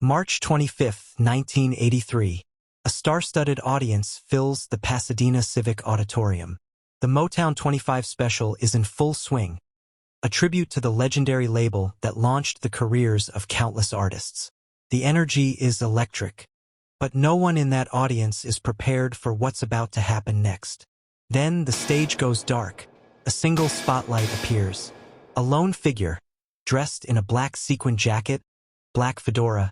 March 25, 1983. A star-studded audience fills the Pasadena Civic Auditorium. The Motown 25 special is in full swing, a tribute to the legendary label that launched the careers of countless artists. The energy is electric, but no one in that audience is prepared for what's about to happen next. Then the stage goes dark. A single spotlight appears. A lone figure, dressed in a black sequin jacket, black fedora,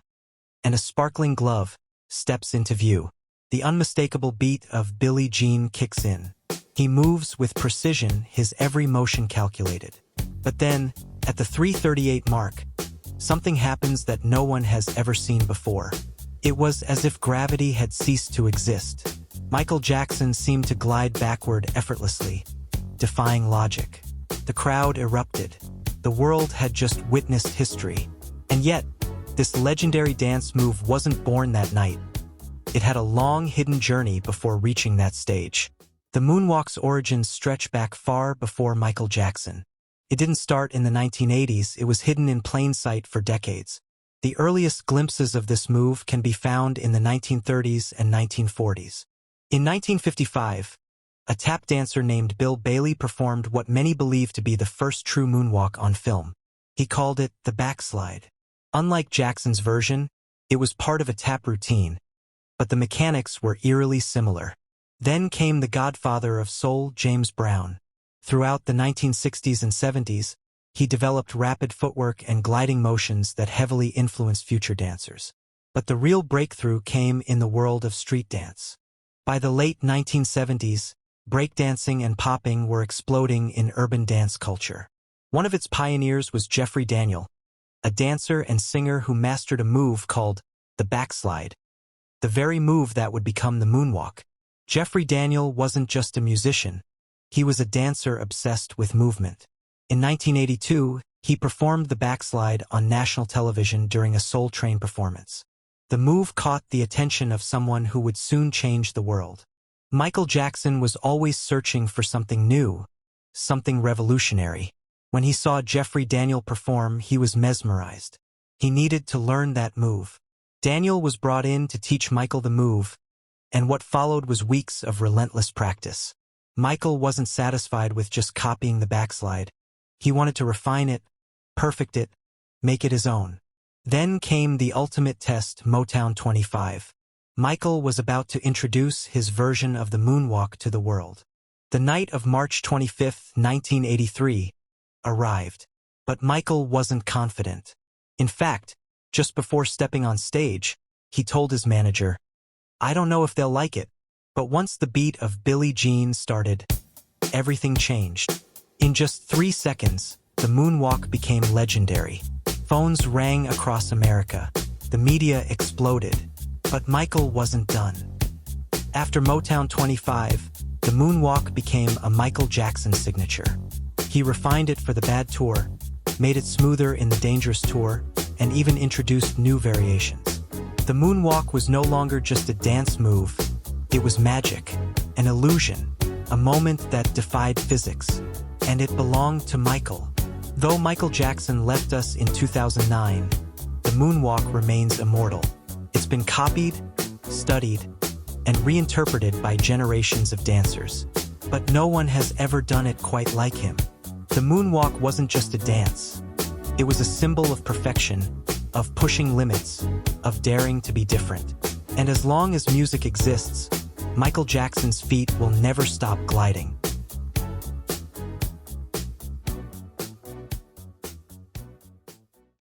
and a sparkling glove, steps into view. The unmistakable beat of Billie Jean kicks in. He moves with precision, his every motion calculated. But then, at the 3:38 mark, something happens that no one has ever seen before. It was as if gravity had ceased to exist. Michael Jackson seemed to glide backward effortlessly, defying logic. The crowd erupted. The world had just witnessed history. And yet, this legendary dance move wasn't born that night. It had a long hidden journey before reaching that stage. The Moonwalk's origins stretch back far before Michael Jackson. It didn't start in the 1980s, it was hidden in plain sight for decades. The earliest glimpses of this move can be found in the 1930s and 1940s. In 1955, a tap dancer named Bill Bailey performed what many believe to be the first true moonwalk on film. He called it the backslide. Unlike Jackson's version, it was part of a tap routine, but the mechanics were eerily similar. Then came the godfather of soul, James Brown. Throughout the 1960s and 70s, he developed rapid footwork and gliding motions that heavily influenced future dancers. But the real breakthrough came in the world of street dance. By the late 1970s, breakdancing and popping were exploding in urban dance culture. One of its pioneers was Jeffrey Daniel, a dancer and singer who mastered a move called the backslide, the very move that would become the moonwalk. Jeffrey Daniel wasn't just a musician, he was a dancer obsessed with movement. In 1982, he performed the backslide on national television during a Soul Train performance. The move caught the attention of someone who would soon change the world. Michael Jackson was always searching for something new, something revolutionary. When he saw Jeffrey Daniel perform, he was mesmerized. He needed to learn that move. Daniel was brought in to teach Michael the move, and what followed was weeks of relentless practice. Michael wasn't satisfied with just copying the backslide. He wanted to refine it, perfect it, make it his own. Then came the ultimate test, Motown 25. Michael was about to introduce his version of the moonwalk to the world. The night of March 25, 1983, arrived. But Michael wasn't confident. In fact, just before stepping on stage, he told his manager, "I don't know if they'll like it." But once the beat of Billie Jean started, everything changed. In just 3 seconds, the moonwalk became legendary. Phones rang across America. The media exploded. But Michael wasn't done. After Motown 25, the moonwalk became a Michael Jackson signature. He refined it for the Bad Tour, made it smoother in the Dangerous Tour, and even introduced new variations. The moonwalk was no longer just a dance move. It was magic, an illusion, a moment that defied physics. And it belonged to Michael. Though Michael Jackson left us in 2009, the moonwalk remains immortal. It's been copied, studied, and reinterpreted by generations of dancers. But no one has ever done it quite like him. The moonwalk wasn't just a dance. It was a symbol of perfection, of pushing limits, of daring to be different. And as long as music exists, Michael Jackson's feet will never stop gliding.